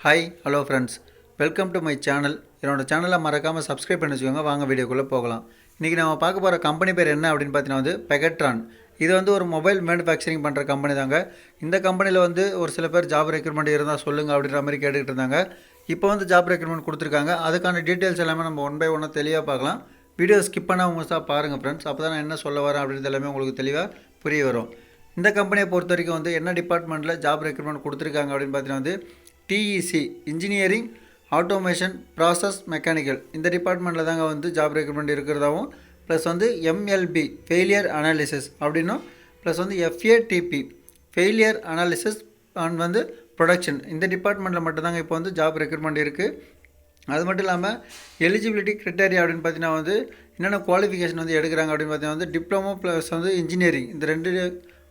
Hi hello friends, welcome to my channel. என்னோடய சேனலை மறக்காமல் சப்ஸ்கிரைப் பண்ணி வச்சுக்கோங்க. வாங்க வீடியோக்குள்ளே போகலாம். இன்றைக்கி நம்ம பார்க்க போகிற கம்பெனி பேர் என்ன அப்படின்னு பார்த்தீங்கன்னா பெகட்ரான். இது ஒரு மொபைல் மேனுஃபேக்சரிங் பண்ணுற கம்பெனி தாங்க. இந்த கம்பெனியில் ஒரு சில பேர் ஜாப் ரெக்ரூட்மெண்ட் இருந்தால் சொல்லுங்கள் அப்படின்ற மாதிரி கேட்டுக்கிட்டு இருந்தாங்க. இப்போ ஜாப் ரெக்ரூட்மெண்ட் கொடுத்துருக்காங்க. அதுக்கான டீட்டெயில்ஸ் எல்லாமே நம்ம ஒன் பை ஒன்னாக தெளிவாக பார்க்கலாம். வீடியோ ஸ்கிப் பண்ணால் உங்கள் பாருங்கள் ஃப்ரெண்ட்ஸ். அப்போ தான் நான் என்ன சொல்ல வரேன் அப்படின்றது எல்லாமே உங்களுக்கு தெளிவாக புரிய வரும். இந்த கம்பெனியை பொறுத்த வரைக்கும் என்ன டிபார்ட்மெண்ட்டில் ஜாப் ரெக்ரூட்மெண்ட் கொடுத்துருக்காங்க அப்படின்னு பார்த்தீங்கன்னா TEC engineering automation process mechanical இந்த டிபார்ட்மெண்ட்டில் தாங்க ஜாப் ரெக்ரூட்மெண்ட் இருக்கிறதாவும், ப்ளஸ் எம்எல்பி ஃபெயிலியர் அனாலிசிஸ் அப்படின்னும், plus FATP failure analysis and production இந்த டிபார்ட்மெண்ட்டில் மட்டும்தாங்க இப்போ ஜாப் ரெக்ரூட்மெண்ட் இருக்குது. அது மட்டும் இல்லாமல் எலிஜிபிலிட்டி க்ரைட்டேரியா அப்படின்னு பார்த்தீங்கன்னா என்னென்ன குவாலிஃபிகேஷன் எடுக்கிறாங்க அப்படின்னு பார்த்தீங்கன்னா டிப்ளமோ ப்ளஸ் இன்ஜினியரிங் இந்த ரெண்டு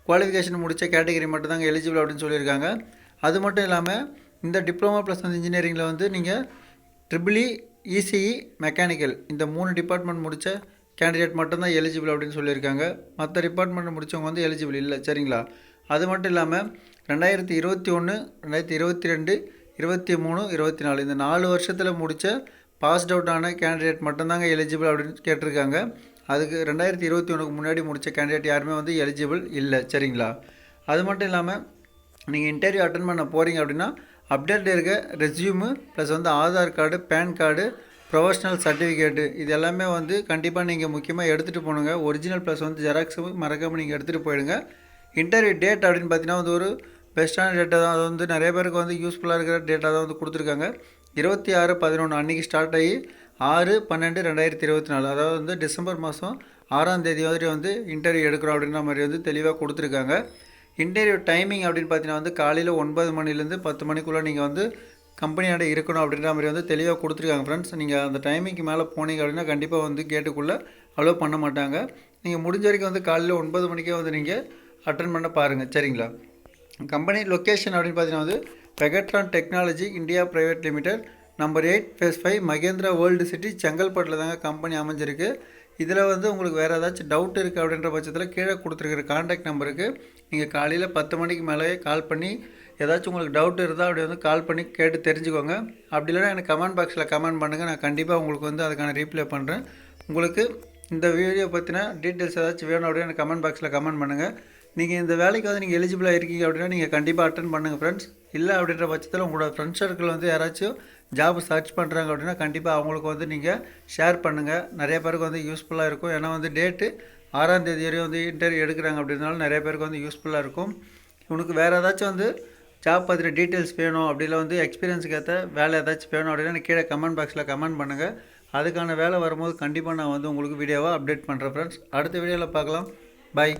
குவாலிஃபிகேஷன் முடித்த கேட்டகரி மட்டும் தாங்க எலிஜிபிள் அப்படின்னு சொல்லியிருக்காங்க. அது மட்டும் இல்லாமல் இந்த டிப்ளமோ ப்ளஸ் இன்ஜினியரிங்கில் நீங்கள் ட்ரிபிள்இ இசிஇ மெக்கானிக்கல் இந்த 3 டிபார்ட்மெண்ட் முடித்த கேண்டிடேட் மட்டும்தான் எலிஜிபிள் அப்படின்னு சொல்லியிருக்காங்க. மற்ற டிபார்ட்மெண்ட் முடித்தவங்க எலிஜிபிள் இல்லை, சரிங்களா? அது மட்டும் இல்லாமல் 2021, 2022, 23, 24 இந்த 4 வருஷத்தில் முடித்த பாஸ்ட் அவுட்டான கேண்டிடேட் மட்டும்தாங்க எலிஜிபிள் அப்படின்னு கேட்டிருக்காங்க. அதுக்கு 2021க்கு முன்னாடி முடித்த கேண்டிடேட் யாருமே எலிஜிபிள் இல்லை, சரிங்களா? அது மட்டும் இல்லாமல் நீங்கள் இன்டர்வியூ அட்டன் பண்ண போகிறீங்க அப்படின்னா அப்டேட் இருக்க resume plus Aadhaar card, PAN card, professional certificate இது எல்லாமே கண்டிப்பாக நீங்கள் முக்கியமாக எடுத்துகிட்டு போகணுங்க. ஒரிஜினல் ப்ளஸ் ஜெராக்ஸும் மறக்காமல் நீங்கள் எடுத்துகிட்டு போயிடுங்க. இன்டர்வியூ டேட் அப்படின்னு பார்த்தீங்கன்னா ஒரு பெஸ்ட்டான டேட்டாக தான், அது நிறைய பேருக்கு யூஸ்ஃபுல்லாக இருக்கிற டேட்டாக தான் கொடுத்துருக்காங்க. 26/11 அன்றைக்கி ஸ்டார்ட் ஆகி 6/12/2024 அதாவது டிசம்பர் மாதம் 6ஆம் தேதி இன்டர்வியூ எடுக்கிறோம் அப்படின்ற மாதிரி தெளிவாக கொடுத்துருக்காங்க. இன்டர்வியூ டைமிங் அப்படின்னு பார்த்தீங்கன்னா காலையில் 9 மணிலேருந்து 10 மணிக்குள்ளே நீங்கள் கம்பெனியோட இருக்கணும் அப்படின்ற மாதிரி தெளிவாக கொடுத்துருக்காங்க ஃப்ரெண்ட்ஸ். நீங்கள் அந்த டைமிங்க்கு மேலே போனீங்க அப்படின்னா கண்டிப்பாக கேட்டுக்குள்ளே அலோவ் பண்ண மாட்டாங்க. நீங்கள் முடிஞ்ச வரைக்கும் காலையில் 9 மணிக்கே நீங்கள் அட்டன் பண்ண பாருங்கள், சரிங்களா? கம்பெனி லொக்கேஷன் அப்படின்னு பார்த்தீங்கன்னா Pegatron technology India private limited, number 8, phase 5, Mahindra world city, செங்கல்பட்டில் தாங்க கம்பெனி அமைஞ்சிருக்கு. இதில் உங்களுக்கு வேறு ஏதாச்சும் டவுட் இருக்குது அப்படின்ற பட்சத்தில் கீழே கொடுத்துருக்கிற கான்டாக்ட் நம்பருக்கு நீங்கள் காலையில் 10 மணிக்கு மேலே கால் பண்ணி ஏதாச்சும் உங்களுக்கு டவுட் இருந்தால் அப்படி கால் பண்ணி கேட்டு தெரிஞ்சுக்கோங்க. அப்படி இல்லைனா எனக்கு கமெண்ட் பாக்ஸில் கமெண்ட் பண்ணுங்கள். நான் கண்டிப்பாக உங்களுக்கு அதுக்கான ரீப்ளை பண்ணுறேன். உங்களுக்கு இந்த வீடியோ பற்றின டீட்டெயில்ஸ் ஏதாச்சும் வேணும் அப்படின்னு எனக்கு கமெண்ட் பாக்ஸில் கமெண்ட் பண்ணுங்கள். நீங்கள் இந்த வேலைக்கு நீங்கள் எலிஜிபிளாக இருக்கீங்க அப்படின்னா நீங்கள் கண்டிப்பாக அட்டன் பண்ணுங்கள் ஃப்ரெண்ட்ஸ். இல்லை அப்படின்ற பட்சத்தில் உங்களோட ஃப்ரெண்ட்ஸ் சர்க்கிள் யாராச்சும் ஜாப் சர்ச் பண்ணுறாங்க அப்படின்னா கண்டிப்பாக அவங்களுக்கு நீங்கள் ஷேர் பண்ணுங்கள். நிறைய பேருக்கு யூஸ்ஃபுல்லாக இருக்கும். ஏன்னா டேட்டு 6ஆம் தேதி வரையும் இன்டர்வியூ எடுக்கிறாங்க அப்படின்னாலும் நிறைய பேருக்கு யூஸ்ஃபுல்லாக இருக்கும். உனக்கு வேறு ஏதாச்சும் ஜாப் பற்றின டீட்டெயில்ஸ் வேணும் அப்படி இல்லை எக்ஸ்பீரியன்ஸுக்கு ஏற்ற வேலை ஏதாச்சும் வேணும் அப்படின்னா கீழே கமெண்ட் பாக்ஸில் கமெண்ட் பண்ணுங்கள். அதுக்கான வேலை வரும்போது கண்டிப்பாக நான் உங்களுக்கு வீடியோவாக அப்டேட் பண்ணுறேன் ஃப்ரெண்ட்ஸ். அடுத்த வீடியோவில் பார்க்கலாம். பாய்.